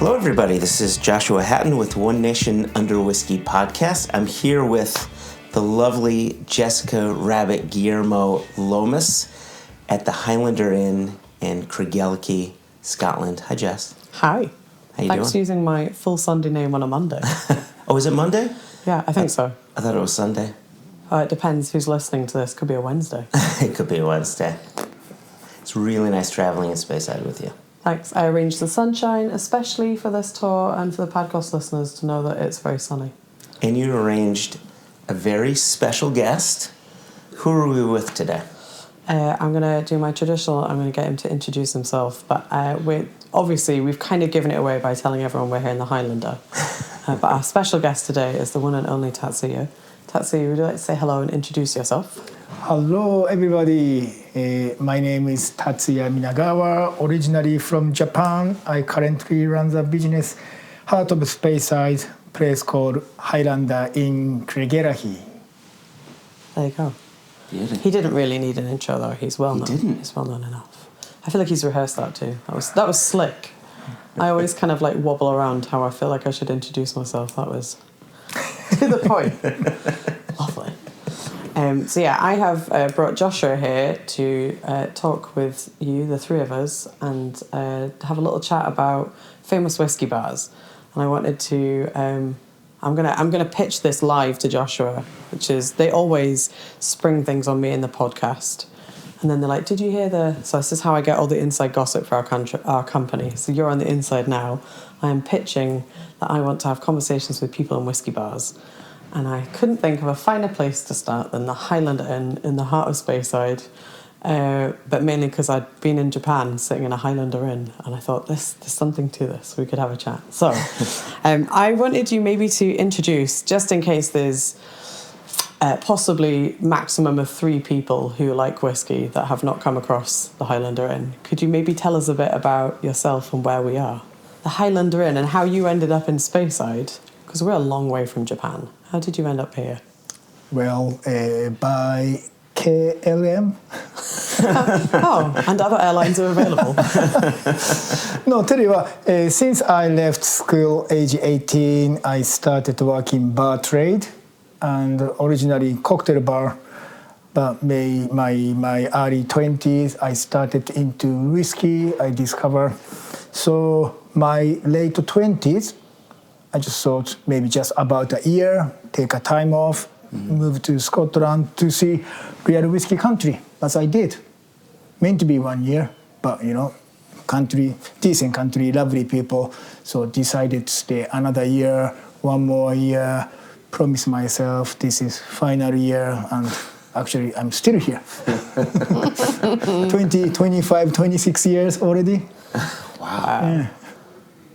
Hello, everybody. This is Joshua Hatton with One Nation Under Whiskey podcast. I'm here with the lovely Jessica Rabbit Guillermo Lomas at the Highlander Inn in Craigellachie, Scotland. Hi, Jess. Hi. How you Thanks for doing? using my full Sunday name on a Monday. Oh, is it Monday? Yeah, I think so. I thought it was Sunday. It depends who's listening to this. Could be a Wednesday. It could be a Wednesday. It's really nice traveling in Speyside with you. Thanks. I arranged the sunshine especially for this tour and for the podcast listeners to know that it's very sunny. And you arranged a very special guest. Who are we with today? I'm going to do my traditional. I'm going to get him to introduce himself. But we've kind of given it away by telling everyone we're here in the Highlander. But our special guest today is the one and only Tatsuya. Tatsuya, would you like to say hello and introduce yourself? Hello, everybody. My name is Tatsuya Minagawa, originally from Japan. I currently run the business heart of Speyside, place called Highlander Inn, Craigellachie. There you go. Beauty. He didn't really need an intro, though. He's well known. He didn't. He's well known enough. I feel like he's rehearsed that too. That was slick. I always kind of like wobble around how I feel like I should introduce myself. That was to the point. Lovely. So yeah, I have brought Joshua here to talk with you, the three of us, and have a little chat about famous whiskey bars. And I wanted to, I'm gonna pitch this live to Joshua, which is they always spring things on me in the podcast, and then they're like, "Did you hear the?" So this is how I get all the inside gossip for our company. So you're on the inside now. I am pitching that I want to have conversations with people in whiskey bars. And I couldn't think of a finer place to start than the Highlander Inn in the heart of Speyside, but mainly because I'd been in Japan sitting in a Highlander Inn, and I thought there's something to this. We could have a chat. So I wanted you maybe to introduce, just in case there's possibly maximum of 3 people who like whiskey that have not come across the Highlander Inn. Could you maybe tell us a bit about yourself and where we are? The Highlander Inn and how you ended up in Speyside, because we're a long way from Japan. How did you end up here? Well, by KLM. Oh, and other airlines are available. No, tell you what, since I left school age 18, I started working bar trade, and originally cocktail bar. But my early 20s, I started into whiskey, I discovered. So my late 20s, I just thought maybe just about a year, take a time off, move to Scotland to see real whiskey country, as I did. Meant to be 1 year, but country, decent country, lovely people. So decided to stay another year, 1 more year, promise myself this is final year, and actually I'm still here. 20, 25, 26 years already. Wow. Yeah.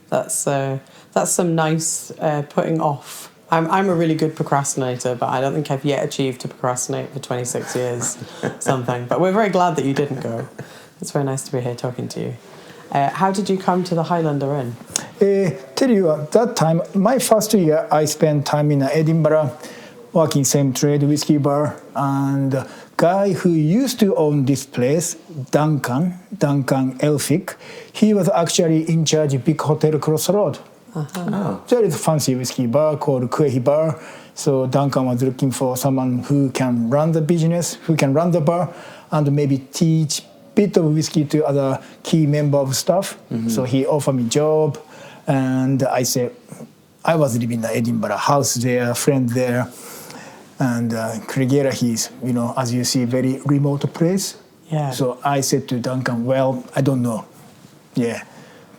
That's some nice putting off. I'm a really good procrastinator, but I don't think I've yet achieved to procrastinate for 26 years something. But we're very glad that you didn't go. It's very nice to be here talking to you. How did you come to the Highlander Inn? Tell you at that time, my first year, I spent time in Edinburgh, working same trade, whiskey bar, and the guy who used to own this place, Duncan Elphick, he was actually in charge of big hotel Crossroad. Oh. There is a fancy whiskey bar called Quahy Bar. So Duncan was looking for someone who can run the business, who can run the bar, and maybe teach bit of whiskey to other key member of staff. Mm-hmm. So he offered me job, and I said, I was living in the Edinburgh house there, friend there, and Craigellachie is, as you see, very remote place. Yeah. So I said to Duncan, well, I don't know. Yeah,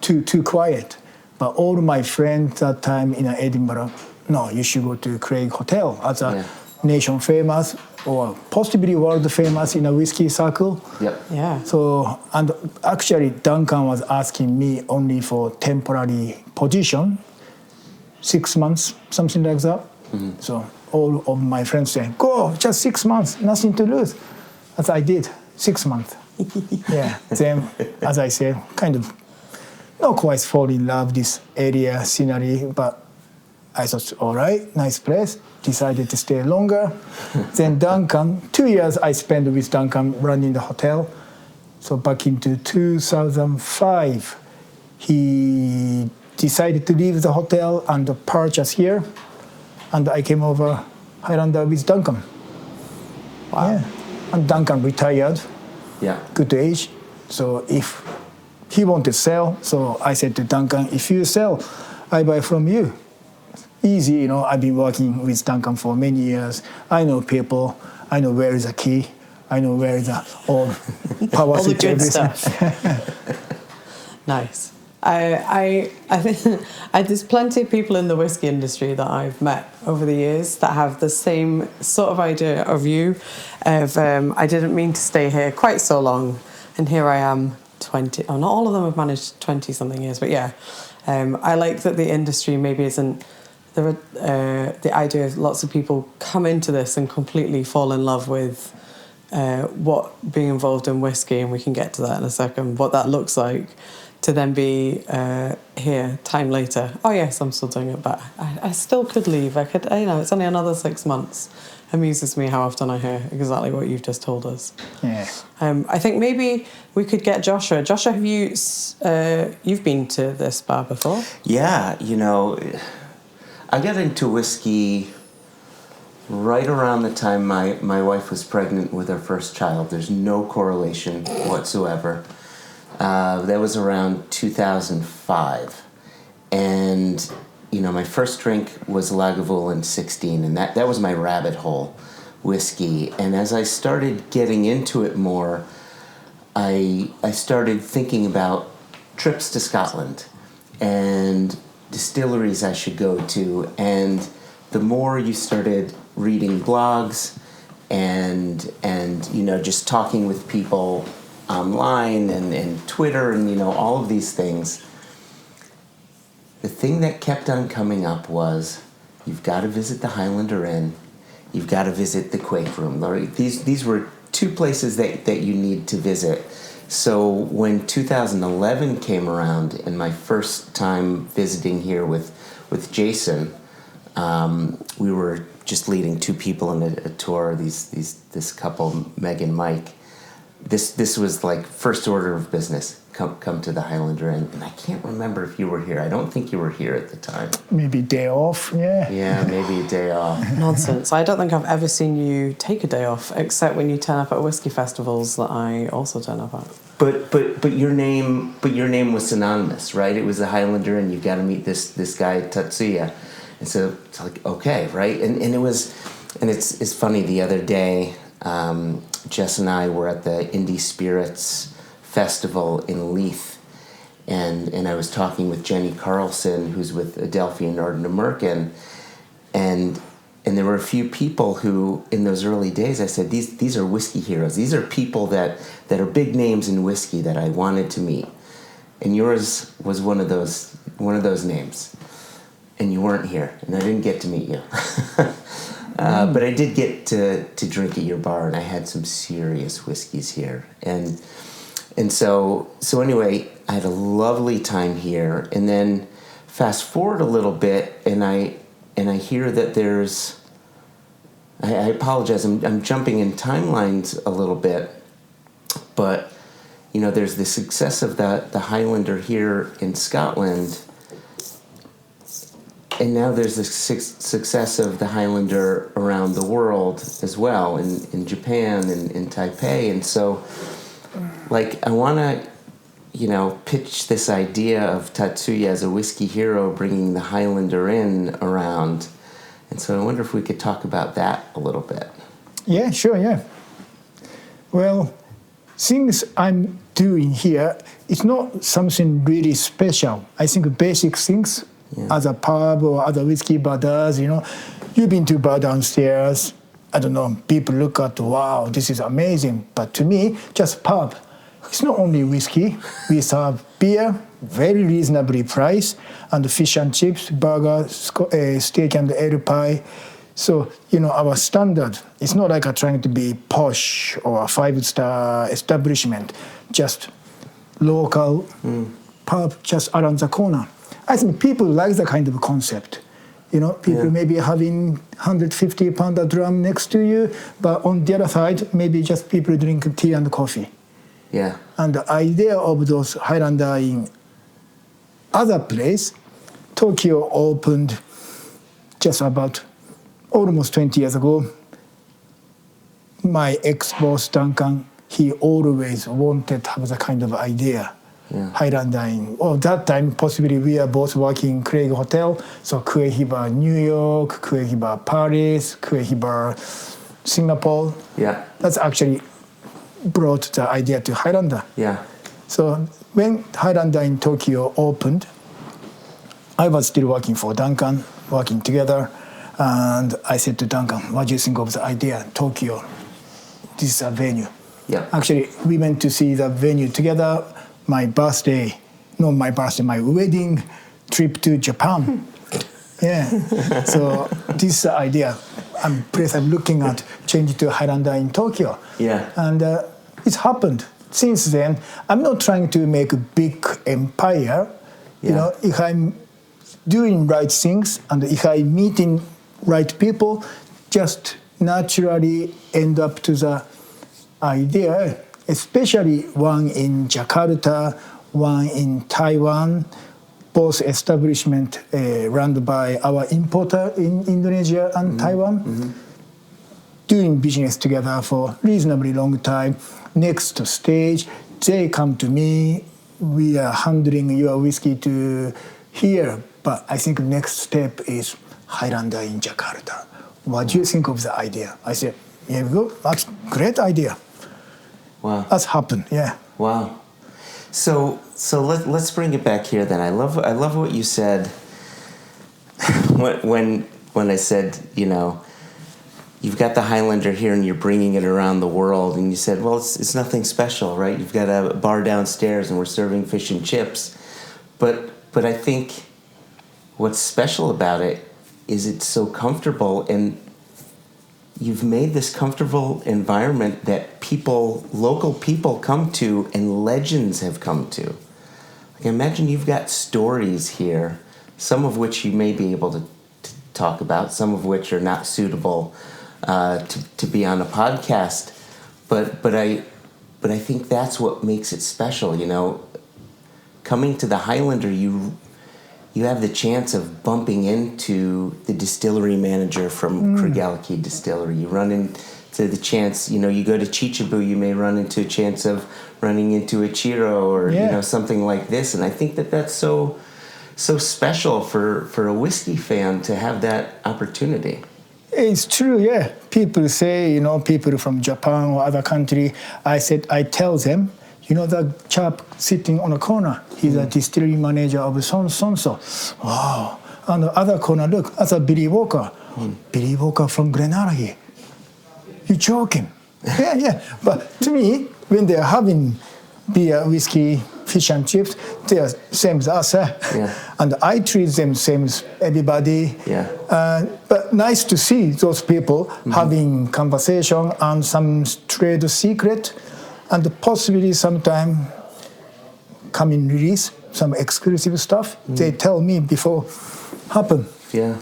too quiet. But all my friends that time in Edinburgh, no, you should go to Craig Hotel as a nation famous or possibly world famous in a whiskey circle. Yep. Yeah. So, and actually Duncan was asking me only for temporary position, 6 months, something like that. Mm-hmm. So all of my friends said, go, just 6 months, nothing to lose. As I did, 6 months. Yeah. Then, as I said, kind of not quite fall in love this area, scenery, but I thought, all right, nice place. Decided to stay longer. Then Duncan, 2 years I spent with Duncan running the hotel. So back into 2005, he decided to leave the hotel and purchase here, and I came over Highlander with Duncan. Wow. Yeah. And Duncan retired, Yeah. good age. So if he wanted to sell, so I said to Duncan, if you sell, I buy from you. Easy, you know, I've been working with Duncan for many years. I know people. I know where is the key. I know where is the all power All the switch, good everything. stuff. Nice. I think there's plenty of people in the whiskey industry that I've met over the years that have the same sort of idea of you. I didn't mean to stay here quite so long, and here I am, 20. Oh, not all of them have managed 20 something years, but yeah. I like that the industry maybe isn't the idea of lots of people come into this and completely fall in love with what being involved in whiskey, and we can get to that in a second, what that looks like, to then be here time later. Oh yes, I'm still doing it, but I still could leave. I could, you know, it's only another 6 months. Amuses me how often I hear exactly what you've just told us. Yeah. I think maybe we could get Joshua. Joshua, have you you've been to this bar before? Yeah, you know, I got into whiskey right around the time my wife was pregnant with her first child. There's no correlation whatsoever. That was around 2005. And, you know, my first drink was Lagavulin 16, and that was my rabbit hole whiskey. And as I started getting into it more, I started thinking about trips to Scotland and distilleries I should go to. And the more you started reading blogs and you know, just talking with people online and Twitter and, you know, all of these things, the thing that kept on coming up was, you've got to visit the Highlander Inn, you've got to visit the Quake Room. These were two places that you need to visit. So when 2011 came around and my first time visiting here with Jason, we were just leading two people in a tour, this couple, Meg and Mike. This was like first order of business. Come to the Highlander Inn. And I can't remember if you were here. I don't think you were here at the time. Maybe day off, yeah. Yeah, maybe a day off. Nonsense. I don't think I've ever seen you take a day off, except when you turn up at whiskey festivals that I also turn up at. But your name was synonymous, right? It was the Highlander Inn. You've got to meet this guy Tatsuya. And so it's like, okay, right? And it's funny, the other day, Jess and I were at the Indie Spirits Festival in Leith, and I was talking with Jenny Carlson, who's with Adelphi and Arden American, and there were a few people who, in those early days, I said, these are whiskey heroes. These are people that are big names in whiskey that I wanted to meet, and yours was one of those names, and you weren't here, and I didn't get to meet you. But I did get to drink at your bar, and I had some serious whiskeys here, and so anyway, I had a lovely time here, and then fast forward a little bit, and I hear that there's, I apologize, I'm jumping in timelines a little bit, but you know, there's the success of the Highlander here in Scotland. And now there's the success of the Highlander around the world as well, in Japan and in Taipei. And so, like, I want to, you know, pitch this idea of Tatsuya as a whiskey hero bringing the Highlander Inn around. And so I wonder if we could talk about that a little bit. Yeah, sure, yeah. Well, things I'm doing here, it's not something really special. I think basic things. Yeah. Other pub or other whiskey bar does, you know. You've been to a bar downstairs, I don't know, people look at, wow, this is amazing. But to me, just pub. It's not only whiskey. We serve beer, very reasonably priced, and fish and chips, burger, steak and ale pie. So, you know, our standard, it's not like trying to be posh or a 5-star establishment, just local pub just around the corner. I think people like that kind of concept. You know, people maybe having 150-pounder drum next to you, but on the other side, maybe just people drink tea and coffee. Yeah. And the idea of those Highlander in other place, Tokyo opened just about almost 20 years ago. My ex-boss, Duncan, he always wanted to have the kind of idea. Yeah. Highlander Inn. Well, that time, possibly we are both working in Craig Hotel. So Kuehiba, New York, Kuehiba, Paris, Kuehiba, Singapore. Yeah. That's actually brought the idea to Highlander. Yeah. So when Highlander in Tokyo opened, I was still working for Duncan, working together. And I said to Duncan, what do you think of the idea, Tokyo? This is a venue. Yeah. Actually, we went to see the venue together. My wedding trip to Japan. Yeah. So this idea, I'm looking at changing to Highlander in Tokyo. Yeah. And it's happened. Since then, I'm not trying to make a big empire. Yeah. You know, if I'm doing right things and if I'm meeting right people, just naturally end up to the idea, especially one in Jakarta, one in Taiwan, both establishment run by our importer in Indonesia and Taiwan, doing business together for reasonably long time. Next stage, they come to me, we are handling your whiskey to here, but I think next step is Highlander in Jakarta. What do you think of the idea? I said, here we go, that's a great idea. Wow. That's happened, yeah. Wow. So let's bring it back here then. I love what you said when I said, you know, you've got the Highlander here and you're bringing it around the world, and you said, well, it's nothing special, right? You've got a bar downstairs and we're serving fish and chips. But I think what's special about it is it's so comfortable, and you've made this comfortable environment that local people come to and legends have come to. Like, imagine you've got stories here, some of which you may be able to talk about, some of which are not suitable to be on a podcast. But I think that's what makes it special, you know. Coming to the Highlander, you have the chance of bumping into the distillery manager from Craigellachie Distillery. You run into the chance, you know, you go to Chichibu, you may run into a chance of running into a Chiro or, you know, something like this. And I think that's so special for a whiskey fan to have that opportunity. It's true, yeah. People say, you know, people from Japan or other country, I tell them, you know, that chap sitting on a corner, he's a distillery manager of so. Wow. On the other corner, look, that's a Billy Walker. Billy Walker from Glenallachie. You're joking. Yeah. But to me, when they're having beer, whiskey, fish and chips, they're same as us. Yeah. And I treat them same as everybody. Yeah. But nice to see those people having conversation and some trade secret, and possibly sometime coming release some exclusive stuff. They tell me before happen. Yeah.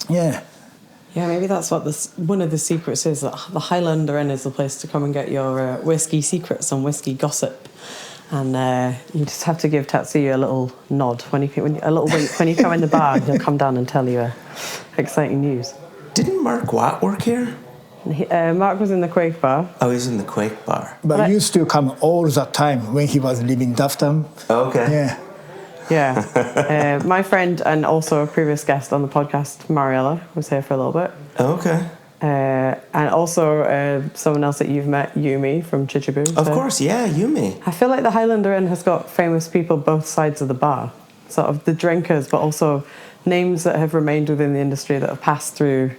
Yeah, maybe that's what one of the secrets is, that the Highlander Inn is the place to come and get your whiskey secrets and whiskey gossip. And you just have to give Tatsuya a little nod a little wink when you come in the bar, and he'll come down and tell you exciting news. Didn't Mark Watt work here? Mark was in the Quake bar. Oh, he's in the Quake bar. But he used to come all the time when he was living in Dafton. Oh, okay. Yeah. Yeah. My friend and also a previous guest on the podcast, Mariella, was here for a little bit. Oh, okay. And also someone else that you've met, Yumi from Chichibu. Of course, yeah, Yumi. I feel like the Highlander Inn has got famous people both sides of the bar. Sort of the drinkers, but also names that have remained within the industry that have passed through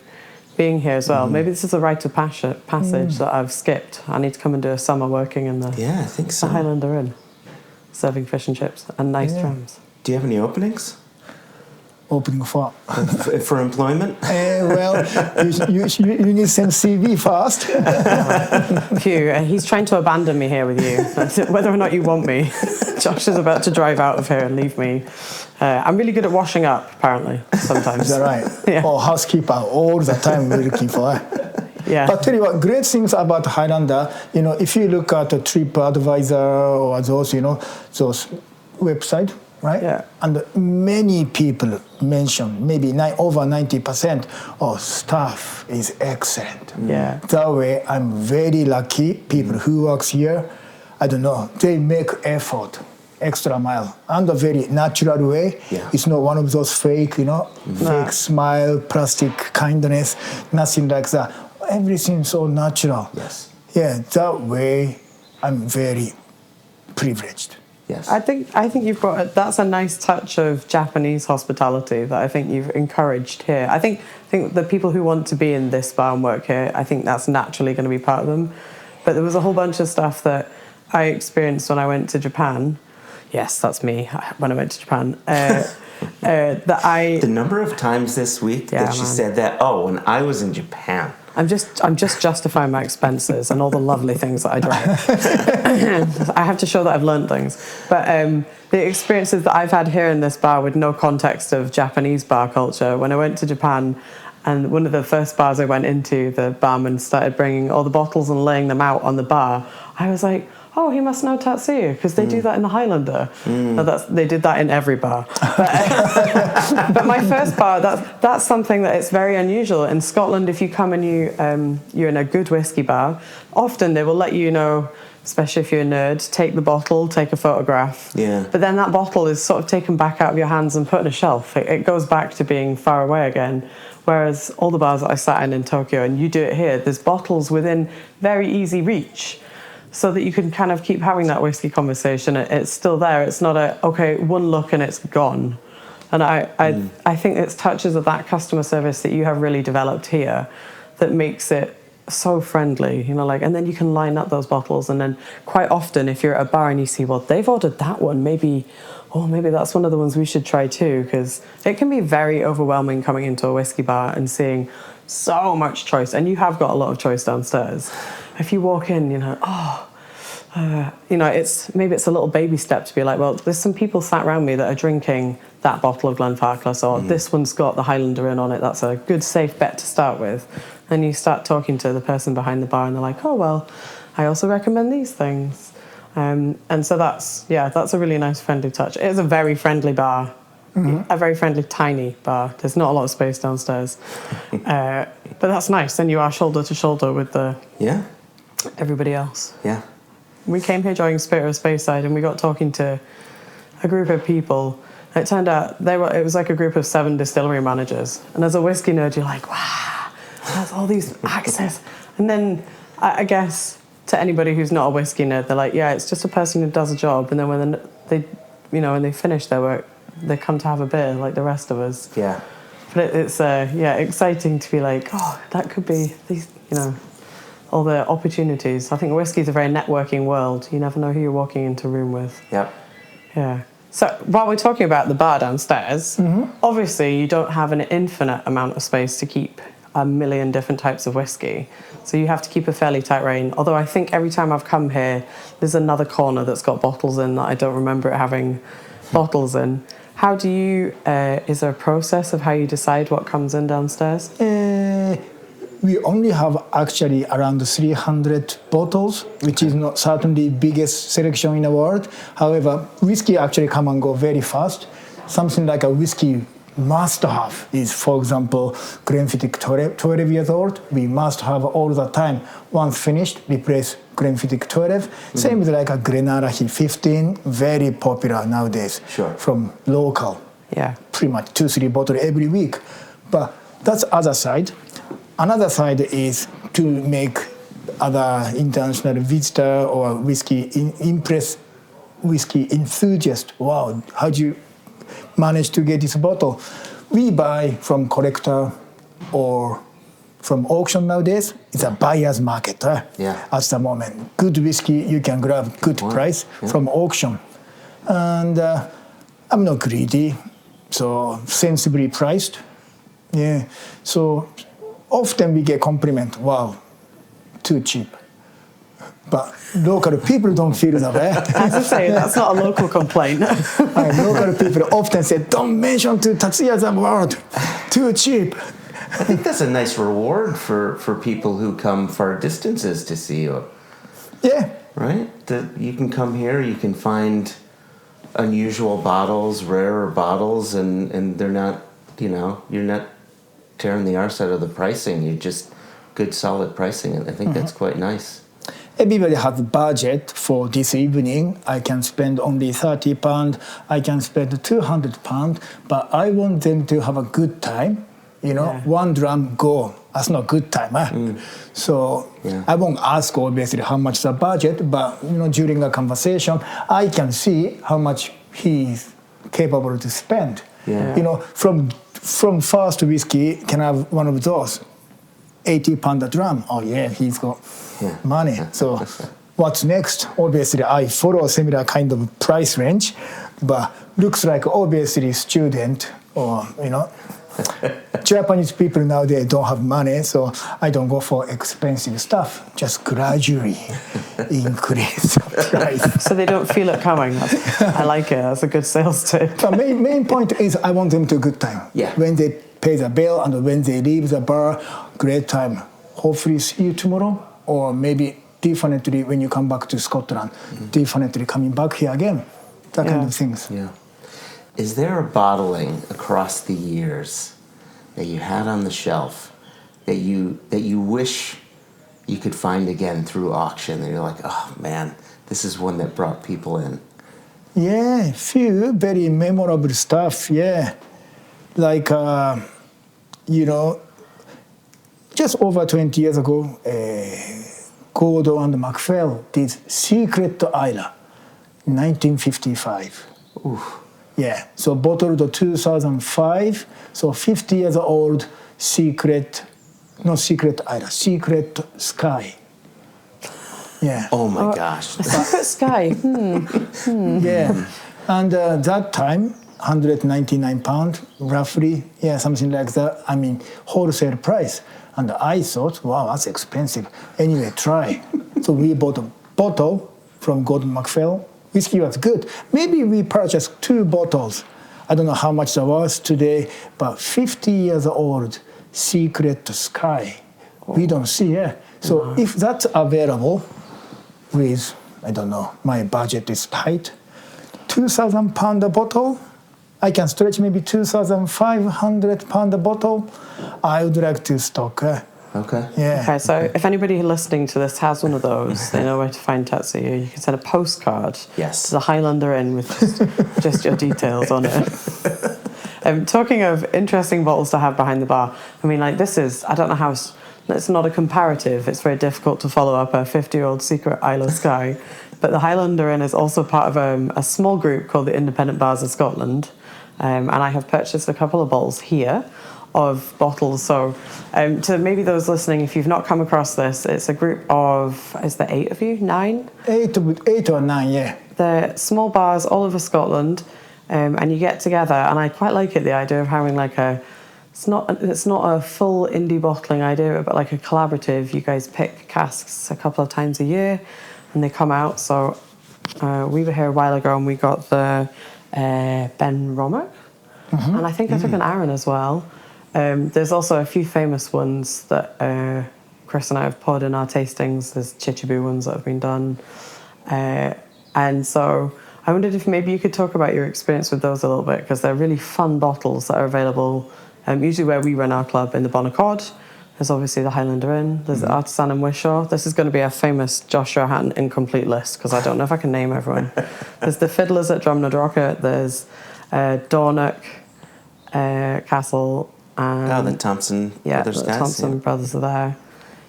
being here as well. Maybe this is a rite of passage that I've skipped. I need to come and do a summer working in the I think so. The Highlander Inn, serving fish and chips and nice trams. Do you have any openings? Opening for? For employment? Well, you need some CV first. Phew, he's trying to abandon me here with you. Whether or not you want me. Josh is about to drive out of here and leave me. I'm really good at washing up, apparently, sometimes. Is that right? Yeah. Or housekeeper, all the time we're looking for. Yeah. But tell you what, great things about Highlander, you know, if you look at a TripAdvisor or those, you know, those websites, right? Yeah. And many people mention, maybe over 90%, oh, staff is excellent. Yeah. That way, I'm very lucky. People who works here, I don't know, they make effort, extra mile, and a very natural way. Yeah. It's not one of those fake, fake smile, plastic kindness, nothing like that. Everything's so natural. Yes. Yeah, that way, I'm very privileged. Yes. I think you've got that's a nice touch of Japanese hospitality that I think you've encouraged here. I think the people who want to be in this bar and work here, I think that's naturally going to be part of them. But there was a whole bunch of stuff that I experienced when I went to Japan. Yes, that's me when I went to Japan. The number of times this week that she said that. Oh, when I was in Japan. I'm just justifying my expenses and all the lovely things that I drank. I have to show that I've learned things. But the experiences that I've had here in this bar with no context of Japanese bar culture, when I went to Japan, and one of the first bars I went into, the barman started bringing all the bottles and laying them out on the bar. I was like, oh, he must know Tatsuya, because they do that in the Highlander. No, they did that in every bar. But my first bar, that's something that it's very unusual. In Scotland, if you come and you're in a good whiskey bar, often they will let you know, especially if you're a nerd, take the bottle, take a photograph. Yeah. But then that bottle is sort of taken back out of your hands and put on a shelf. It goes back to being far away again. Whereas all the bars that I sat in Tokyo, and you do it here, there's bottles within very easy reach, so that you can kind of keep having that whiskey conversation. It's still there. It's not one look and it's gone. And I think it's touches of that customer service that you have really developed here that makes it so friendly, and then you can line up those bottles, and then quite often if you're at a bar and you see, well, they've ordered that one, maybe that's one of the ones we should try too, because it can be very overwhelming coming into a whiskey bar and seeing so much choice, and you have got a lot of choice downstairs. If you walk in, it's a little baby step to be like, well, there's some people sat around me that are drinking that bottle of Glenfarclas, or this one's got the Highlander Inn on it. That's a good, safe bet to start with. And you start talking to the person behind the bar, and they're like, oh, well, I also recommend these things. And so that's a really nice, friendly touch. It is a very friendly bar. A very friendly, tiny bar. There's not a lot of space downstairs. But that's nice. Then you are shoulder to shoulder with everybody else. Yeah. We came here during Spirit of Speyside, and we got talking to a group of people. It turned out it was like a group of 7 distillery managers. And as a whiskey nerd, you're like, wow, there's all these access. And then I guess to anybody who's not a whiskey nerd, they're like, yeah, it's just a person who does a job. And then when they finish their work, they come to have a beer like the rest of us. Yeah. But it's exciting to be like, oh, that could be these, all the opportunities. I think whiskey's a very networking world. You never know who you're walking into a room with. Yep. Yeah. So while we're talking about the bar downstairs, obviously you don't have an infinite amount of space to keep a million different types of whiskey. So you have to keep a fairly tight rein. Although I think every time I've come here, there's another corner that's got bottles in that I don't remember it having bottles in. How do you, is there a process of how you decide what comes in downstairs? We only have actually around 300 bottles, which is not certainly biggest selection in the world. However, whiskey actually come and go very fast. Something like a whiskey must have is, for example, Glenfiddich 12 years old. We must have all the time. Once finished, replace Glenfiddich 12. Same with like a Craigellachie 15, very popular nowadays. Sure. From local. Yeah. Pretty much 2-3 bottles every week. But that's other side. Another side is to make other international visitor or whiskey impress whiskey enthusiast. Wow, how do you manage to get this bottle? We buy from collector or from auction nowadays. It's a buyer's market at the moment. Good whiskey you can grab good price from auction. And I'm not greedy, so sensibly priced. Yeah, so often we get compliment, wow, too cheap. But local people don't feel that way. As I say, that's not a local complaint. Local people often say, don't mention to Tatsuya the word, too cheap. I think that's a nice reward for people who come far distances to see you. Yeah. Right? That you can come here, you can find unusual bottles, rarer bottles, and they're not, you're not tearing the arse out of the pricing. You just good solid pricing, and I think that's quite nice. Everybody has a budget for this evening. I can spend only £30, I can spend £200, but I want them to have a good time. One dram go. That's not good time, huh? So I won't ask obviously how much the budget, but during a conversation, I can see how much he's capable to spend. From first whiskey, can I have one of those? £80 a dram. Oh yeah, he's got money. So what's next? Obviously, I follow similar kind of price range, but looks like obviously student or Japanese people nowadays don't have money, so I don't go for expensive stuff. Just gradually increase the price. So they don't feel it coming. I like it. That's a good sales tip. The main point is I want them to good time. Yeah. When they pay the bill and when they leave the bar, great time. Hopefully see you tomorrow, or maybe definitely when you come back to Scotland, definitely coming back here again. That kind of things. Yeah. Is there a bottling across the years that you had on the shelf that you wish you could find again through auction? And you're like, oh man, this is one that brought people in. Yeah, few very memorable stuff. Yeah, like just over 20 years ago, Gordon and Macphail did Secret Isla, 1955. Oof. Yeah, so bottled 2005, so 50 years old Secret Isla, Secret Sky. Yeah. Oh my gosh. A Secret Sky. Yeah, and that time, £199 roughly, something like that. I mean, wholesale price. And I thought, wow, that's expensive. Anyway, try. So we bought a bottle from Gordon Macphail. Whiskey was good. Maybe we purchased 2 bottles. I don't know how much that was today, but 50 years old Secret Sky. We don't see it. So if that's available with, I don't know, my budget is tight, £2,000 a bottle, I can stretch maybe £2,500 a bottle, I would like to stock. Okay. Yeah. Okay, so if anybody listening to this has one of those, they know where to find Tatsuya. You can send a postcard to the Highlander Inn with just your details on it. Talking of interesting bottles to have behind the bar, I mean, like this is, I don't know how, it's not a comparative. It's very difficult to follow up a 50-year-old Secret Isle Sky. But the Highlander Inn is also part of a small group called the Independent Bars of Scotland. And I have purchased a couple of bottles here of bottles. So to maybe those listening, if you've not come across this, it's a group of, is there 8 of you? 9? 8 or 9, yeah. They're small bars all over Scotland, and you get together, and I quite like it, the idea of having like it's not a full indie bottling idea, but like a collaborative. You guys pick casks a couple of times a year, and they come out. So we were here a while ago, and we got the Ben Romer, and I think I took an Aaron as well. There's also a few famous ones that Chris and I have poured in our tastings. There's Chichibu ones that have been done. And so I wondered if maybe you could talk about your experience with those a little bit, because they're really fun bottles that are available usually where we run our club in the Bon Accord. There's obviously the Highlander Inn. There's the Artisan in Wishaw. This is going to be a famous Joshua Hatton incomplete list, because I don't know if I can name everyone. There's the Fiddlers at Drumnad Rocket. There's Dornoch, Castle, and the Thompson brothers the guys. Thompson brothers are there.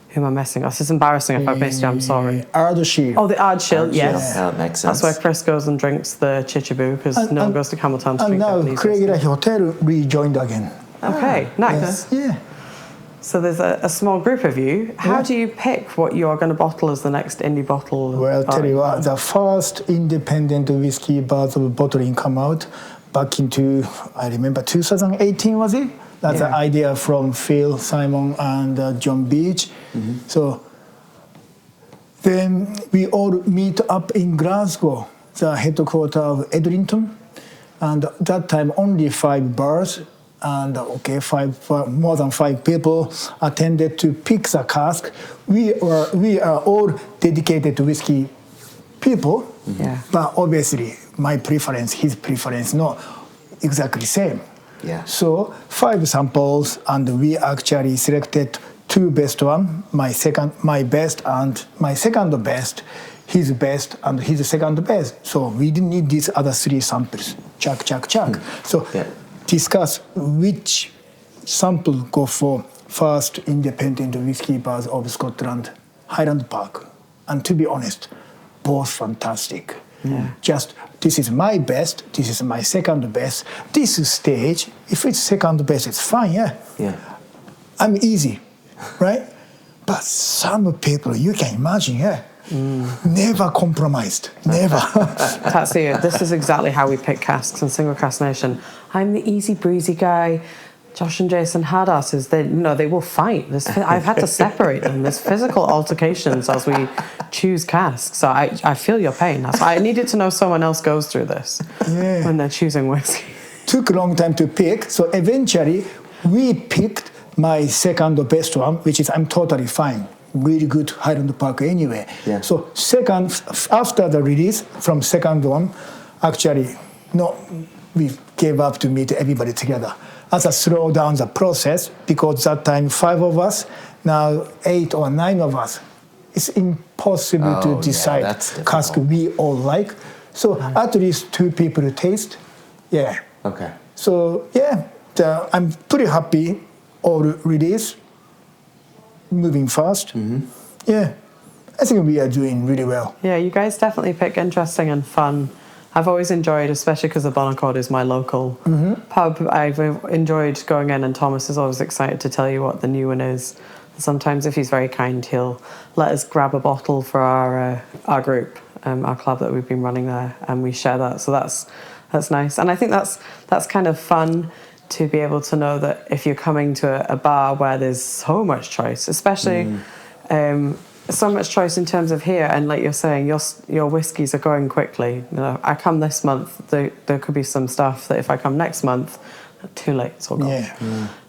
Who am I missing? This is embarrassing if I've missed you, I'm sorry. Ardshir. Oh, the Ardshir, yes. Yeah, that makes sense. That's where Chris goes and drinks the Chichibu, because no one goes to Campbelltown to And drink now Japanese Craigellachie whiskey. Hotel rejoined again. Okay, nice. Yeah. So there's a small group of you. How do you pick what you are going to bottle as the next indie bottle? Well, tell you what, the first independent whiskey bottle bottling come out back into, I remember 2018 was it? That's an idea from Phil, Simon, and John Beach. So then we all meet up in Glasgow, the headquarters of Edrington. And that time only 5 bars, and more than 5 people attended to pick the cask. We are all dedicated to whiskey people. Yeah. But obviously, my preference, his preference, not exactly same. Yeah. So 5 samples, and we actually selected 2 best one, my best and my second best, his best and his second best. So we didn't need these other 3 samples. Chuck. So discuss which sample go for first independent whiskey bars of Scotland, Highland Park. And to be honest, both fantastic. Just this is my best, this is my second best. This stage, if it's second best, it's fine, Yeah. I'm easy, right? But some people, you can imagine, never compromised, never. Tatsuya, this is exactly how we pick casks in Single Cask Nation. I'm the easy breezy guy. Josh and Jason had asses. They will fight. I've had to separate them. There's physical altercations as we choose casks. So I feel your pain. I needed to know someone else goes through this when they're choosing whiskey. Took a long time to pick. So eventually we picked my second best one, which is I'm totally fine. Really good Highland Park anyway. Yeah. So second, after the release from second one, actually, we gave up to meet everybody together. As a slow down the process, because that time 5 of us, now 8 or 9 of us. It's impossible to decide cask we all like. So at least 2 people taste. Yeah. Okay. So I'm pretty happy all release. Moving fast. Yeah. I think we are doing really well. Yeah, you guys definitely pick interesting and fun. I've always enjoyed, especially because the Bonaccord is my local pub, I've enjoyed going in, and Thomas is always excited to tell you what the new one is. And sometimes if he's very kind, he'll let us grab a bottle for our group, our club that we've been running there, and we share that. So that's nice. And I think that's kind of fun to be able to know that if you're coming to a bar where there's so much choice, especially so much choice in terms of here, and like you're saying, your whiskies are going quickly. I come this month, there could be some stuff that if I come next month, too late, it's all gone.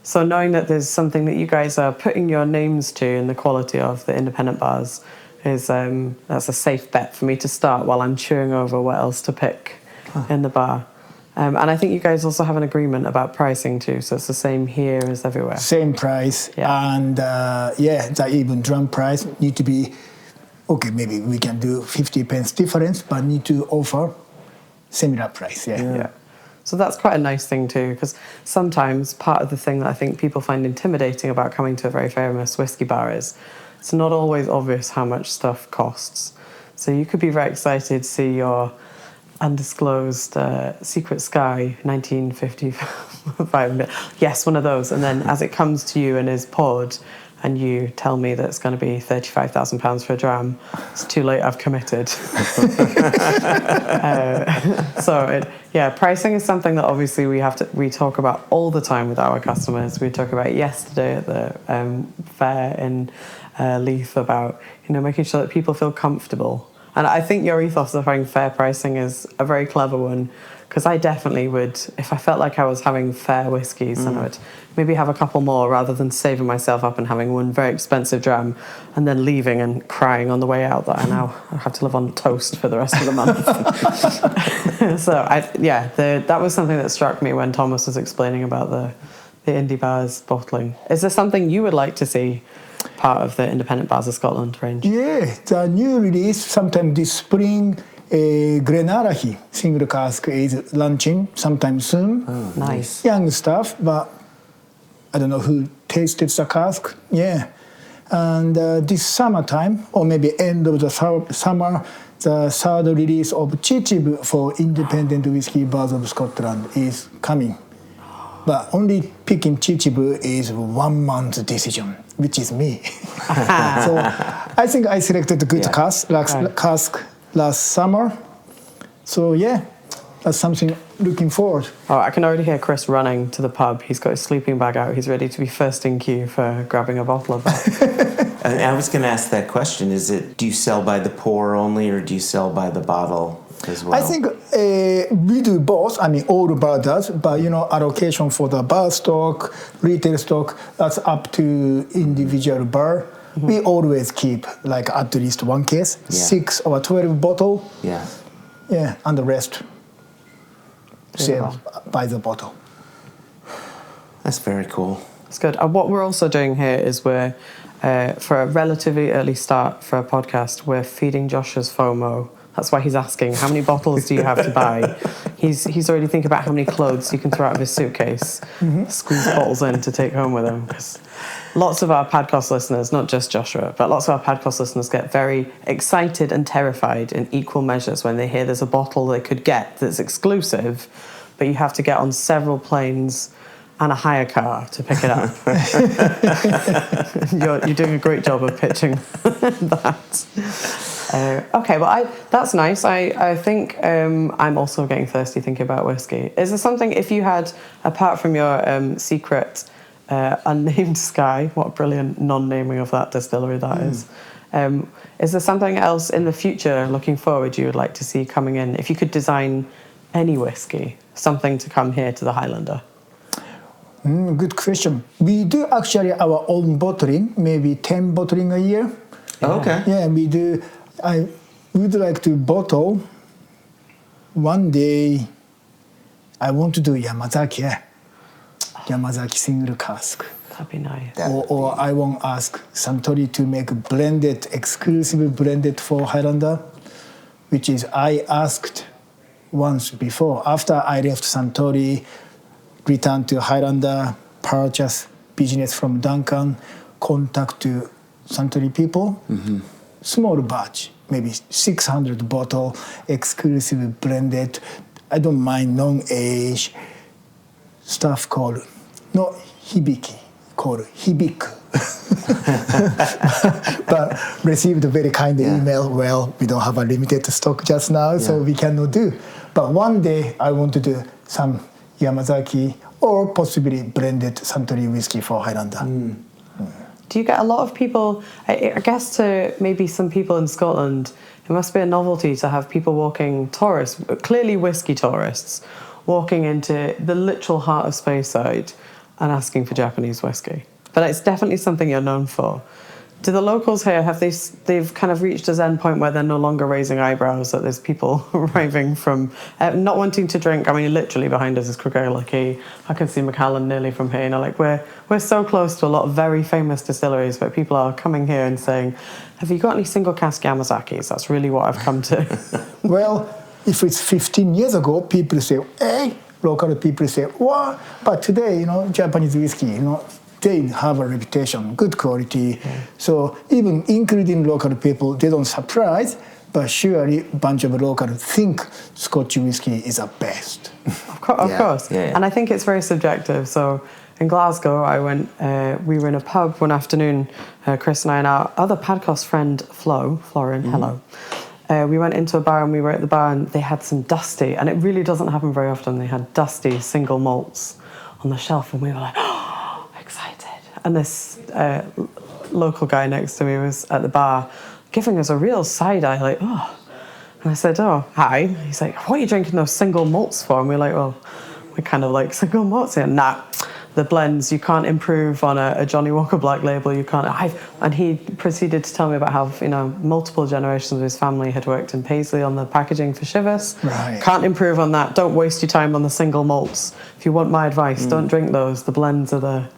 So knowing that there's something that you guys are putting your names to in the quality of the independent bars is that's a safe bet for me to start while I'm chewing over what else to pick in the bar. And I think you guys also have an agreement about pricing too, so it's the same here as everywhere. Same price, and the even drum price need to be, okay, maybe we can do 50 pence difference, but need to offer similar price, Yeah. So that's quite a nice thing too, because sometimes part of the thing that I think people find intimidating about coming to a very famous whiskey bar is it's not always obvious how much stuff costs. So you could be very excited to see your undisclosed Secret Sky 1955. Yes, one of those. And then as it comes to you and is poured, and you tell me that it's going to be £35,000 for a dram, it's too late, I've committed. Pricing is something that obviously we talk about all the time with our customers. We talked about it yesterday at the fair in Leith about making sure that people feel comfortable. And I think your ethos of having fair pricing is a very clever one, because I definitely would, if I felt like I was having fair whiskies, then I would maybe have a couple more rather than saving myself up and having one very expensive dram and then leaving and crying on the way out that I now have to live on toast for the rest of the month. That was something that struck me when Thomas was explaining about the indie bars bottling. Is there something you would like to see part of the Independent Bars of Scotland range? Yeah, the new release sometime this spring, Craigellachie single cask is launching sometime soon. Oh, nice. Young stuff, but I don't know who tasted the cask. Yeah. And this summertime, or maybe end of the summer, the third release of Chichib for Independent Whiskey Bars of Scotland is coming. But only picking Chichib is 1 month decision, which is me. So I think I selected a good cask last summer. So that's something looking forward. Oh, I can already hear Chris running to the pub. He's got his sleeping bag out. He's ready to be first in queue for grabbing a bottle of that. I was going to ask that question. Do you sell by the pour only, or do you sell by the bottle as well? I think we do both. I mean, all the bar does, but allocation for the bar stock, retail stock, that's up to individual bar. we always keep like at least one case, 6 or 12 bottle. Yeah. Yeah, and the rest sell by the bottle. That's very cool. It's good. And what we're also doing here is we're, for a relatively early start for a podcast, we're feeding Joshua's FOMO. That's why he's asking, how many bottles do you have to buy? He's already thinking about how many clothes you can throw out of his suitcase, squeeze bottles in to take home with him. Because lots of our podcast listeners, not just Joshua, but lots of our podcast listeners get very excited and terrified in equal measures when they hear there's a bottle they could get that's exclusive, but you have to get on several planes and a hire car to pick it up. You're doing a great job of pitching that. Okay, well, that's nice. I think I'm also getting thirsty thinking about whiskey. Is there something, if you had, apart from your secret unnamed Sky, what a brilliant non-naming of that distillery that is there something else in the future, looking forward, you would like to see coming in? If you could design any whiskey, something to come here to the Highlander? Good question. We do actually our own bottling, maybe 10 bottling a year. Oh, okay. Yeah, we do. I would like to bottle one day. I want to do Yamazaki, Yamazaki single cask. That'd be nice. Or I want ask Suntory to make blended, exclusive blended for Highlander, which is I asked once before. After I left Suntory, returned to Highlander, purchase business from Duncan, contact to Suntory people. Small batch, maybe 600 bottle, exclusive blended. I don't mind non-age stuff called, not hibiki, called hibiku. But received a very kind email, well, we don't have a limited stock just now, so we cannot do. But one day I want to do some Yamazaki or possibly blended Suntory whiskey for Highlander. Do you get a lot of people, I guess to maybe some people in Scotland, it must be a novelty to have people walking, tourists, clearly whiskey tourists, walking into the literal heart of Speyside and asking for Japanese whiskey. But it's definitely something you're known for. Do the locals here, they've kind of reached a zen point where they're no longer raising eyebrows that there's people arriving from not wanting to drink? I mean, literally behind us is Craigellachie. I can see Macallan nearly from here. You know, like we're so close to a lot of very famous distilleries, but people are coming here and saying, have you got any single cask Yamazakis? That's really what I've come to. Well, if it's 15 years ago, people say, hey, local people say, what? But today, Japanese whiskey, they have a reputation, good quality. So even including local people, they don't surprise, but surely a bunch of locals think Scotch whiskey is the best. Of course. Yeah. And I think it's very subjective. So in Glasgow, we were in a pub one afternoon, Chris and I and our other podcast friend, Florin, hello. We went into a bar and we were at the bar and they had some dusty, and it really doesn't happen very often, they had dusty single malts on the shelf and we were like, and this local guy next to me was at the bar giving us a real side eye, like, oh. And I said, oh, hi. He's like, what are you drinking those single malts for? And we're like, well, we kind of like single malts here. Nah, the blends, you can't improve on a Johnny Walker Black Label. You can't. And he proceeded to tell me about how, multiple generations of his family had worked in Paisley on the packaging for Chivas. Right. Can't improve on that. Don't waste your time on the single malts. If you want my advice, don't drink those. The blends are the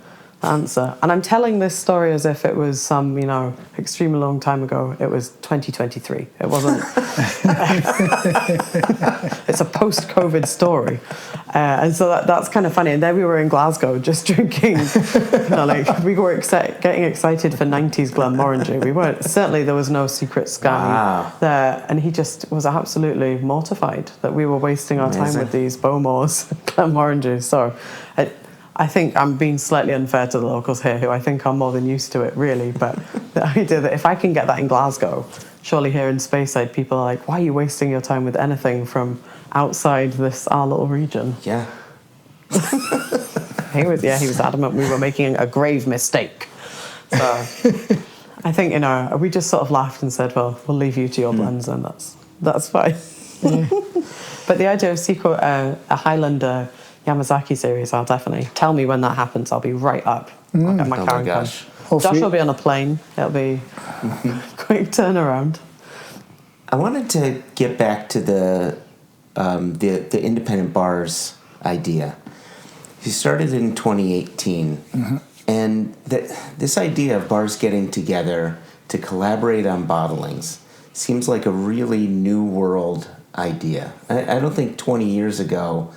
answer. And I'm telling this story as if it was some, extremely long time ago. It was 2023. It wasn't. It's a post-COVID story. And so that's kind of funny. And then we were in Glasgow just drinking, we were getting excited for 90s Glenmorangie. We weren't, certainly there was no secret Sky there. And he just was absolutely mortified that we were wasting our time with these Bowmores Glenmorangie. So I think I'm being slightly unfair to the locals here, who I think are more than used to it, really. But the idea that if I can get that in Glasgow, surely here in Speyside, people are like, why are you wasting your time with anything from outside our little region? Yeah. He was adamant we were making a grave mistake. So I think, we just sort of laughed and said, well, we'll leave you to your blends, and that's fine. But the idea of a Highlander Yamazaki series, I'll definitely tell me when that happens. I'll be right up. I'll get my car and come. Hopefully. Josh will be on a plane. It'll be quick turnaround. I wanted to get back to the independent bars idea. You started in 2018, and this idea of bars getting together to collaborate on bottlings seems like a really new world idea. I don't think 20 years ago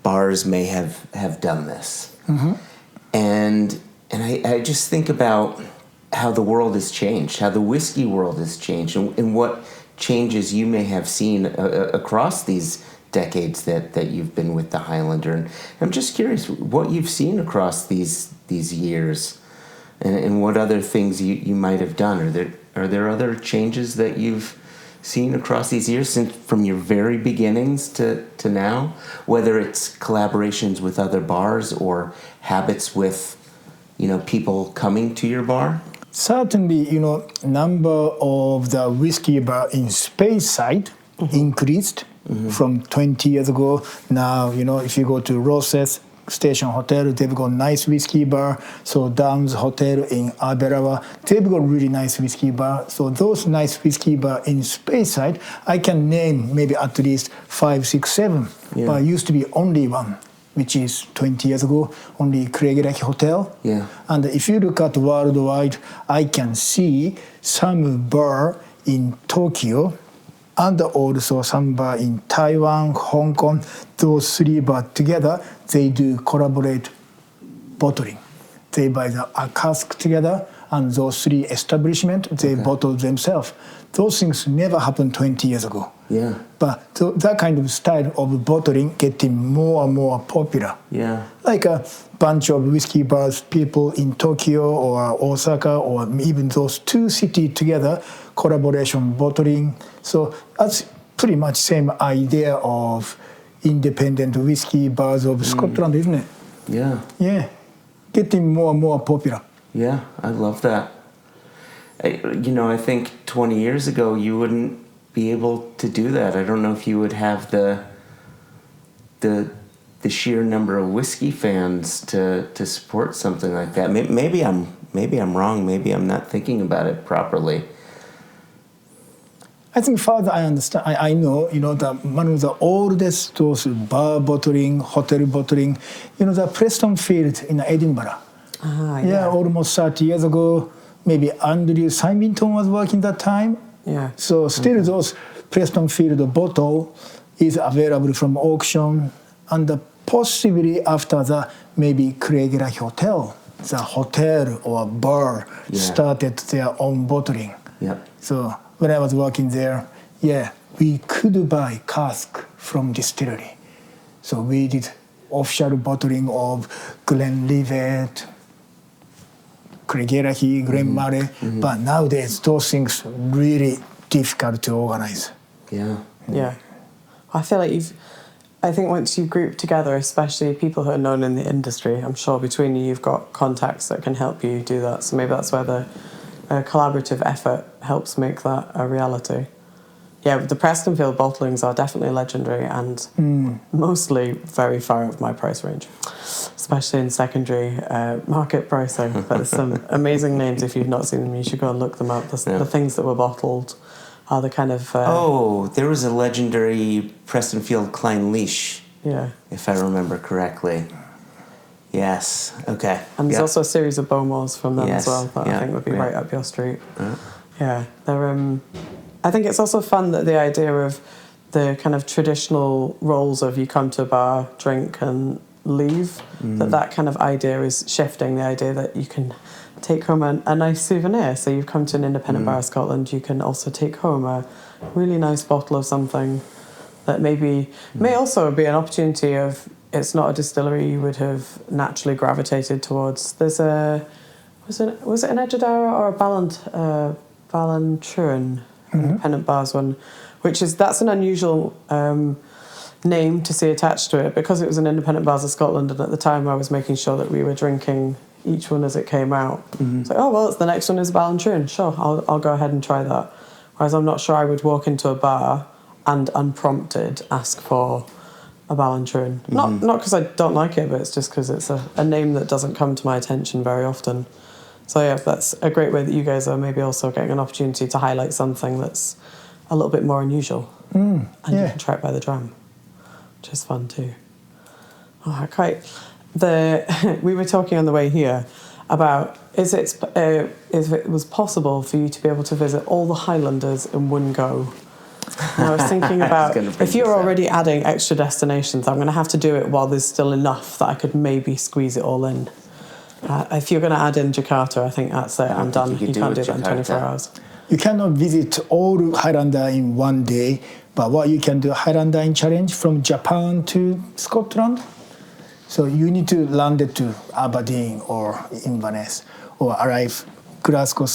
bars may have done this. And I just think about how the world has changed, how the whiskey world has changed, and what changes you may have seen across these decades that you've been with the Highlander. And I'm just curious what you've seen across these years, and what other things you might have done. Are there other changes that you've seen across these years, since from your very beginnings to now, whether it's collaborations with other bars or habits with people coming to your bar? Certainly, number of the whiskey bar in Speyside increased from 20 years ago. Now, if you go to Ross's Station Hotel, they've got nice whiskey bar. So Downs Hotel in Aberawa, they've got really nice whiskey bar. So those nice whiskey bar in Speyside, I can name maybe at least 5, 6, 7. Yeah. But used to be only one, which is 20 years ago, only Craigellachie Hotel. Yeah. And if you look at worldwide, I can see some bar in Tokyo and also some bar in Taiwan, Hong Kong. Those 3 bars together, they do collaborate bottling. They buy a cask together, and those 3 establishments, they bottle themselves. Those things never happened 20 years ago. Yeah. But that kind of style of bottling getting more and more popular. Yeah. Like a bunch of whiskey bars, people in Tokyo or Osaka or even those 2 cities together, collaboration bottling. So that's pretty much same idea of independent whiskey bars of Scotland, isn't it? Yeah. Yeah. Getting more and more popular. Yeah, I love that. I think 20 years ago you wouldn't be able to do that. I don't know if you would have the sheer number of whiskey fans to support something like that. Maybe I'm wrong. Maybe I'm not thinking about it properly. I think further I understand, I know, that one of the oldest those bar bottling, hotel bottling, the Preston Field in Edinburgh. Yeah, almost 30 years ago, maybe Andrew Symington was working that time. Yeah. So still those Preston Field bottle is available from auction, and possibly after that, maybe Craigellachie Hotel, the hotel or bar started their own bottling. Yeah. So when I was working there, we could buy cask from distillery. So we did official bottling of Glenlivet, Craigellachie, Glen Murray. But nowadays, those things really difficult to organize. Yeah. Yeah. I feel like I think once you group together, especially people who are known in the industry, I'm sure between you've got contacts that can help you do that. So maybe that's where the collaborative effort helps make that a reality. Yeah, the Prestonfield bottlings are definitely legendary and mostly very far out of my price range, especially in secondary market pricing. But there's some amazing names. If you've not seen them, you should go and look them up. The things that were bottled are the kind of... there was a legendary Prestonfield Clynelish, if I remember correctly. Yes, okay. And there's also a series of Bowmores from them as well that I think would be right up your street. Yeah, they're... I think it's also fun that the idea of the kind of traditional roles of you come to a bar, drink and leave, that kind of idea is shifting, the idea that you can take home a nice souvenir. So you've come to an independent bar of Scotland, you can also take home a really nice bottle of something that may also be an opportunity of, it's not a distillery you would have naturally gravitated towards. There's was it an Edgeadara or a Ballantrae independent bars one, that's an unusual name to see attached to it, because it was an independent bars of Scotland, and at the time I was making sure that we were drinking each one as it came out. It's like, it's the next one is Ballantrae. Sure, I'll go ahead and try that. Whereas I'm not sure I would walk into a bar and unprompted ask for a Ballantrae. Not because I don't like it, but it's just because it's a name that doesn't come to my attention very often. So yeah, that's a great way that you guys are maybe also getting an opportunity to highlight something that's a little bit more unusual. And you can try it by the dram, which is fun too. Oh, great. We were talking on the way here about if it was possible for you to be able to visit all the Highlanders in one go. And I was thinking about, if you're already adding extra destinations, I'm going to have to do it while there's still enough that I could maybe squeeze it all in. If you're going to add in Jakarta, I think that's it. I'm done. You can't do that in 24 hours. You cannot visit all Highlander in one day, but what you can do, Highlander Inn challenge from Japan to Scotland. So you need to land it to Aberdeen or Inverness, or arrive Glasgow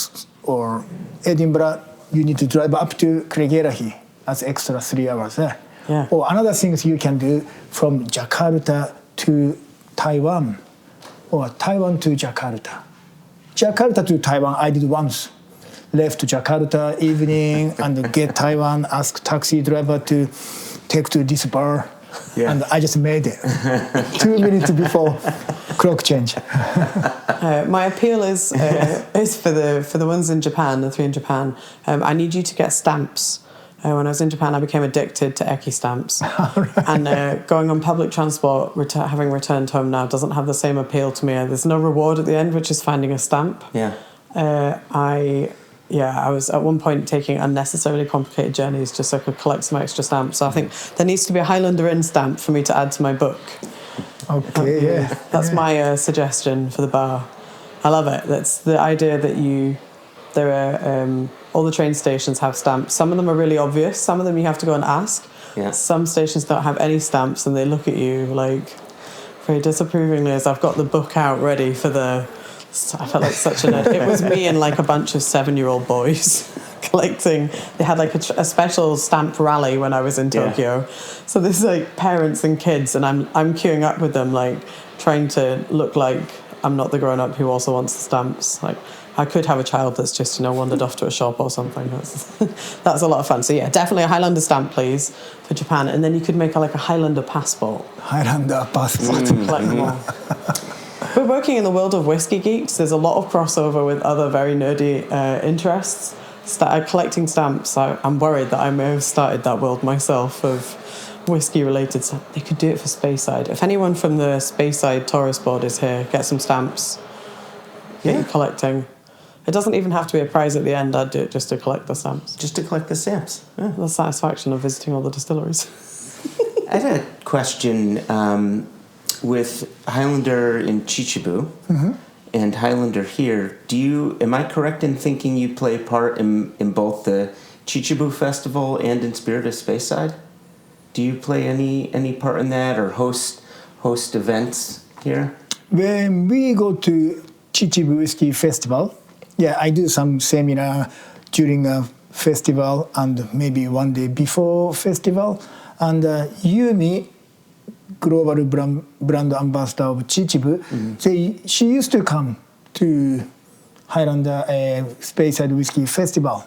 or Edinburgh. You need to drive up to Craigellachie. That's extra 3 hours there. Yeah. Or another things you can do from Jakarta to Taiwan, or Taiwan to Jakarta. Jakarta to Taiwan, I did once. Left to Jakarta evening and get Taiwan, ask taxi driver to take to this bar. Yeah. And I just made it 2 minutes before clock change. My appeal is for the ones in Japan, the 3 in Japan. I need you to get stamps. When I was in Japan, I became addicted to Eki stamps. Right. And going on public transport, having returned home now, doesn't have the same appeal to me. There's no reward at the end, which is finding a stamp. Yeah. I was at one point taking unnecessarily complicated journeys just so I could collect some extra stamps. So I think there needs to be a Highlander Inn stamp for me to add to my book. Okay, That's my suggestion for the bar. I love it. That's the idea that there are all the train stations have stamps. Some of them are really obvious. Some of them you have to go and ask. Yeah. Some stations don't have any stamps and they look at you like very disapprovingly as I've got the book out ready for the... I felt like such a nerd. It was me and like a bunch of 7-year-old boys collecting. They had like a special stamp rally when I was in Tokyo. So there's like parents and kids, and I'm queuing up with them, like trying to look like I'm not the grown up who also wants the stamps. Like I could have a child that's just wandered off to a shop or something. That's a lot of fun. So yeah, definitely a Highlander stamp, please, for Japan, and then you could make like a Highlander passport. Highlander passport. Collect them all. We're working in the world of whiskey geeks. There's a lot of crossover with other very nerdy interests. Collecting stamps, I'm worried that I may have started that world myself of whiskey-related stuff. They could do it for Speyside. If anyone from the Speyside tourist board is here, get some stamps. Get you collecting. It doesn't even have to be a prize at the end. I'd do it just to collect the stamps. Just to collect the stamps. Yeah. The satisfaction of visiting all the distilleries. I had a question... with Highlander in Chichibu and Highlander here, am I correct in thinking you play a part in both the Chichibu Festival and in Spirit of Speyside? Do you play any part in that or host events here? When we go to Chichibu Whiskey Festival, I do some seminar during a festival and maybe one day before festival. And Yumi, global brand ambassador of Chichibu, she used to come to Highlander Speyside Whiskey Festival,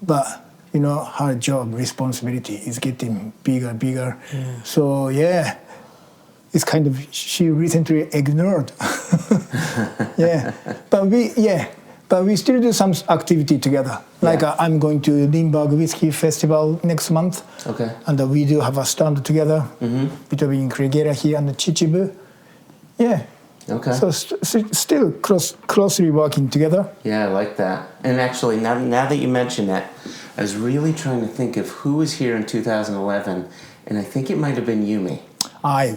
but her job responsibility is getting bigger. Yeah. So it's kind of she recently ignored. But we still do some activity together. Like I'm going to Limburg Whiskey Festival next month. Okay. And we do have a stand together between Craigellachie and Chichibu. Yeah. Okay. So still closely working together. Yeah, I like that. And actually, now that you mention that, I was really trying to think of who was here in 2011, and I think it might have been Yumi.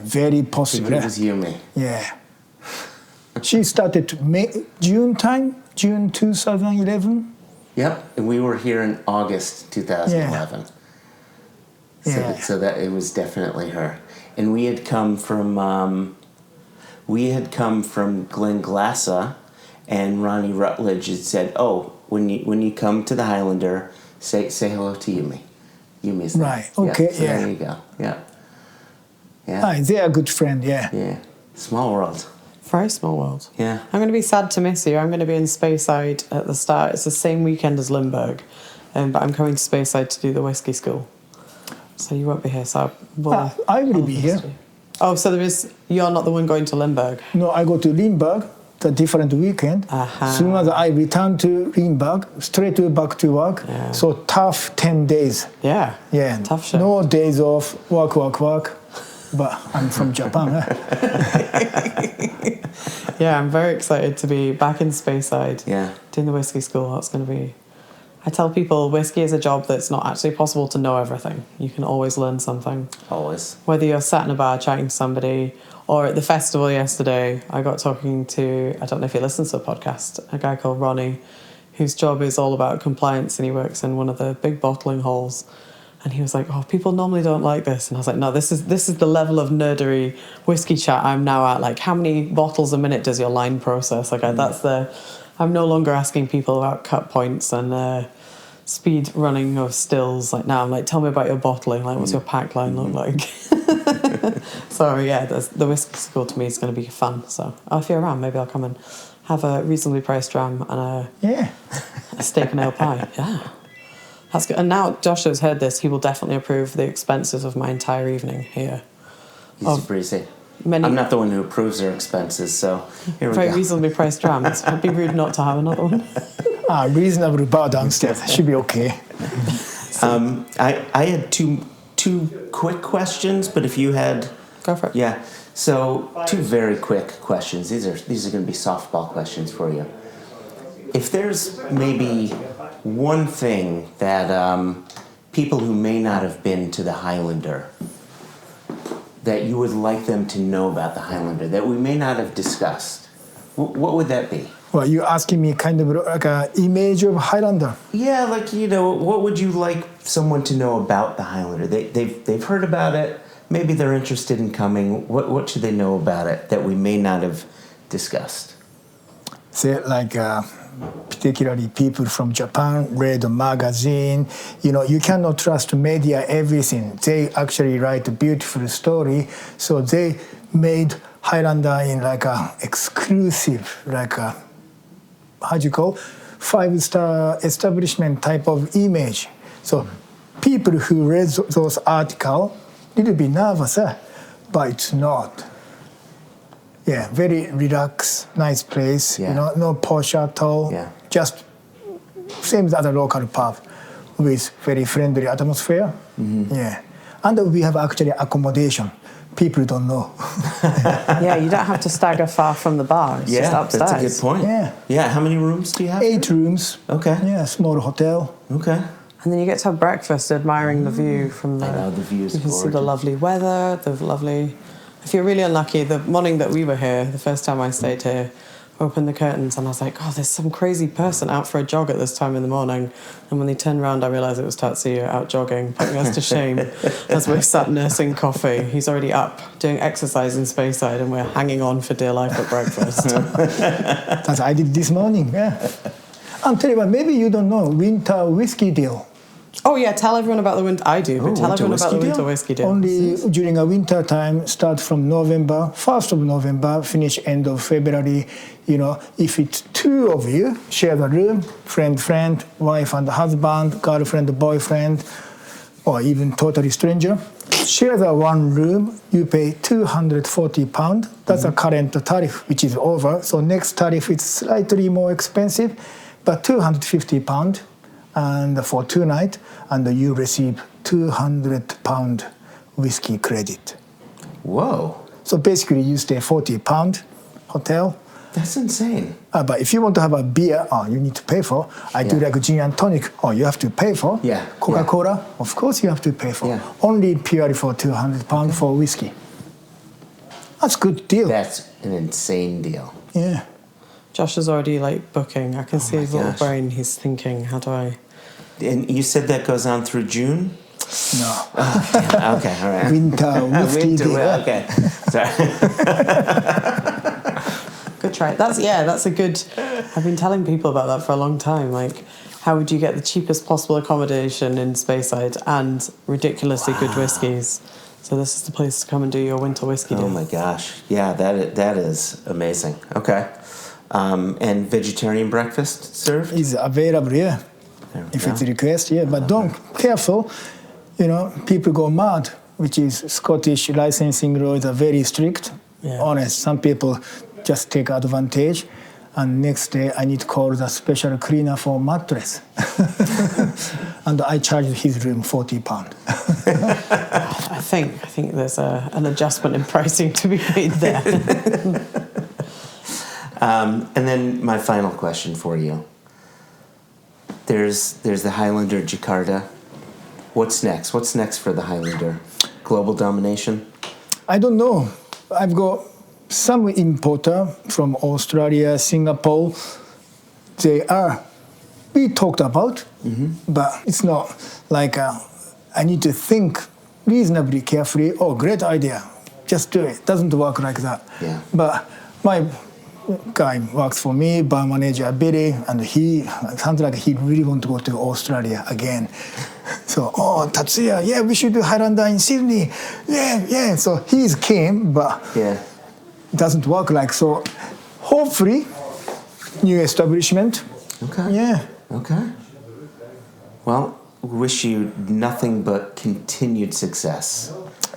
Very possible. It was Yumi. Yeah. She started June 2011. Yep, and we were here in August 2011. Yeah. So that it was definitely her. And we had come from Glenglassaugh, and Ronnie Rutledge had said, "Oh, when you come to the Highlander, say hello to Yumi. Yumi's there." Right. Okay. So there you go. Yeah. They are good friend. Yeah. Yeah. Small world. Very small world. Yeah. I'm going to be sad to miss you. I'm going to be in Speyside at the start. It's the same weekend as Limburg, but I'm coming to Speyside to do the whiskey school. So you won't be here. So I will be here. Oh, so you're not the one going to Limburg? No, I go to Limburg the different weekend. As soon as I return to Limburg, straight back to work. Yeah. So tough 10 days. Yeah. Yeah. Tough shit. No days off, work. But I'm from Japan. Yeah, I'm very excited to be back in Speyside. Yeah. Doing the whiskey school. That's going to be... I tell people whiskey is a job that's not actually possible to know everything. You can always learn something. Always. Whether you're sat in a bar chatting to somebody, or at the festival yesterday, I got talking to, I don't know if you listen to the podcast, a guy called Ronnie, whose job is all about compliance, and he works in one of the big bottling halls. And he was like, "Oh, people normally don't like this." And I was like, "No, this is the level of nerdery whiskey chat I'm now at. Like, how many bottles a minute does your line process?" Like, I'm no longer asking people about cut points and speed running of stills. Like, now I'm like, "Tell me about your bottling. Like, what's your pack line look like?" So yeah, the whiskey school to me is going to be fun. So if you're around, maybe I'll come and have a reasonably priced dram and a steak and ale pie. Yeah. That's good. And now Joshua's heard this, he will definitely approve the expenses of my entire evening here. Easy breezy. I'm not the one who approves their expenses, so here we go. Very reasonably priced drams. It'd be rude not to have another one. Reasonable bar downstairs. Should be okay. I had two quick questions, but if you had... Go for it. Yeah. So, two very quick questions. These are going to be softball questions for you. If there's maybe one thing that people who may not have been to the Highlander, that you would like them to know about the Highlander, that we may not have discussed, what would that be? Well, you're asking me kind of like an image of Highlander. Yeah, like, what would you like someone to know about the Highlander? They've heard about it. Maybe they're interested in coming. What should they know about it that we may not have discussed? Say, like, particularly people from Japan, RØDE magazine. You cannot trust media everything. They actually write a beautiful story. So they made Highlander in like a exclusive, like a, how do you call, 5-star establishment type of image. So people who read those articles, little bit nervous, but it's not. Yeah, very relaxed, nice place. Yeah. No posh at all. Yeah. Just same as other local pub, with very friendly atmosphere. Mm-hmm. Yeah, and we have actually accommodation. People don't know. Yeah, you don't have to stagger far from the bar. It's just upstairs. That's a good point. Yeah. Yeah. How many rooms do you have? 8 rooms. Okay. Yeah, small hotel. Okay. And then you get to have breakfast admiring the view from the... I know, the view is You can gorgeous. see the lovely weather, the lovely... If you're really unlucky, the morning that we were here, the first time I stayed here, I opened the curtains and I was like, "Oh, there's some crazy person out for a jog at this time in the morning." And when they turned around, I realised it was Tatsuya out jogging, putting us to shame as we're sat nursing coffee. He's already up doing exercise in Speyside and we're hanging on for dear life at breakfast. That's what I did this morning. Yeah. I'll tell you what, maybe you don't know winter whiskey deal. Oh yeah, tell everyone about the winter. I do, but tell winter everyone about the whiskey winter deal? whiskey deal. Only during a winter time, start from November, 1st of November, finish end of February. If it's 2 of you, share the room, friend, wife and husband, girlfriend, boyfriend, or even totally stranger. Share the one room, you pay £240. That's a current tariff, which is over. So next tariff is slightly more expensive, but £250. And for 2 nights, and you receive £200 whiskey credit. Whoa. So basically, you stay £40 hotel. That's insane. But if you want to have a beer, you need to pay for. I do like gin and tonic. You have to pay for. Yeah. Coca-Cola, of course you have to pay for. Yeah. Only purely for £200 for whiskey. That's a good deal. That's an insane deal. Yeah. Josh is already booking. I can see his little gosh. brain. He's thinking, how do I... And you said that goes on through June? No. Oh, damn. Okay, all right. Winter whiskey deal. Okay. Sorry. Good try. That's a good... I've been telling people about that for a long time. Like, how would you get the cheapest possible accommodation in Speyside and ridiculously good whiskies? So this is the place to come and do your winter whiskey deal. Oh my gosh. Yeah, that is amazing. Okay. And vegetarian breakfast served? Is available, yeah. If it's a request, yeah. But don't careful. people go mad, which is Scottish licensing laws are very strict. Yeah. Honest, some people just take advantage. And next day, I need to call the special cleaner for mattress. And I charged his room £40. I think there's an adjustment in pricing to be made there. And then my final question for you. There's the Highlander Jakarta. What's next? What's next for the Highlander? Global domination? I don't know. I've got some importer from Australia, Singapore. We talked about, but it's not like I need to think reasonably carefully. Oh, great idea. Just do it. Doesn't work like that. Yeah. But my guy works for me, bar manager Billy, and he sounds like he really want to go to Australia again. So, Tatsuya, yeah, we should do Highlander in Sydney. Yeah. So he's keen, but it doesn't work like so. Hopefully, new establishment. Okay. Yeah. Okay. Well, wish you nothing but continued success.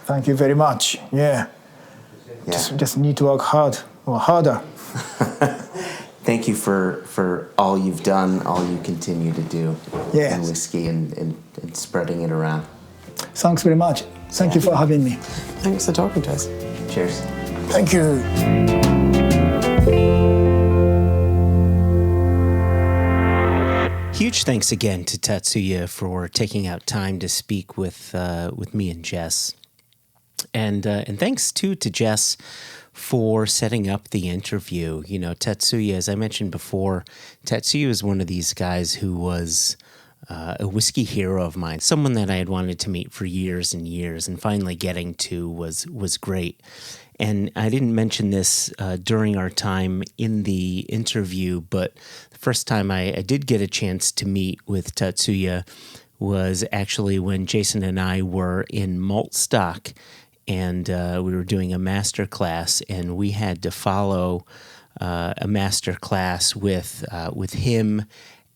Thank you very much. Yeah. Just need to work hard or harder. Thank you for all you've done, all you continue to do in whiskey and spreading it around. Thanks very much. Thank you for having me. Thanks for talking to us. Cheers. Thank you. Huge thanks again to Tatsuya for taking out time to speak with me and Jess, and thanks too to Jess for setting up the interview. Tatsuya, as I mentioned before, Tatsuya is one of these guys who was a whiskey hero of mine, someone that I had wanted to meet for years and years, and finally getting to was great. And I didn't mention this during our time in the interview, but the first time I did get a chance to meet with Tatsuya was actually when Jason and I were in Maltstock, and we were doing a master class, and we had to follow a master class with him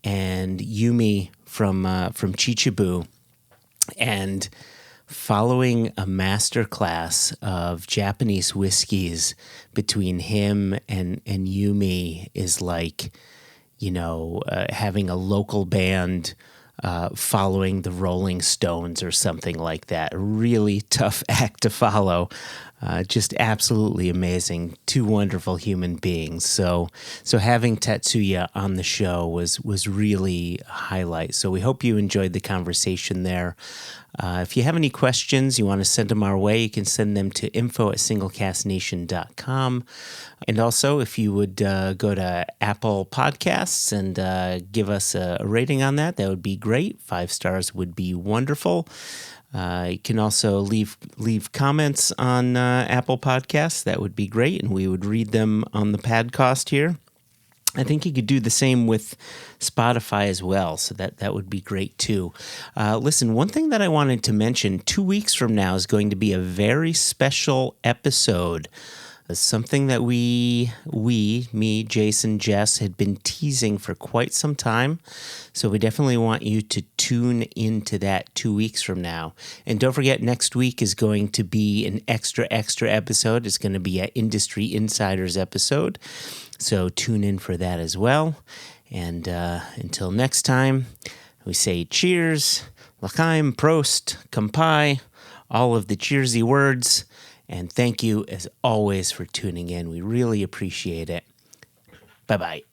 and Yumi from Chichibu, and following a master class of Japanese whiskeys between him and Yumi is like, having a local band following the Rolling Stones or something like that. A really tough act to follow. Just absolutely amazing. Two wonderful human beings. So having Tatsuya on the show was really a highlight. So we hope you enjoyed the conversation there. If you have any questions, you want to send them our way, you can send them to info@singlecastnation.com. And also, if you would go to Apple Podcasts and give us a rating on that would be great. 5 stars would be wonderful. You can also leave comments on Apple Podcasts. That would be great, and we would read them on the podcast here. I think you could do the same with Spotify as well, so that would be great too. Listen, one thing that I wanted to mention, 2 weeks from now is going to be a very special episode. Something that me, Jason, Jess, had been teasing for quite some time. So we definitely want you to tune into that 2 weeks from now. And don't forget, next week is going to be an extra episode. It's going to be an Industry Insiders episode. So tune in for that as well. And until next time, we say cheers, l'chaim, prost, kampai, all of the cheersy words. And thank you, as always, for tuning in. We really appreciate it. Bye-bye.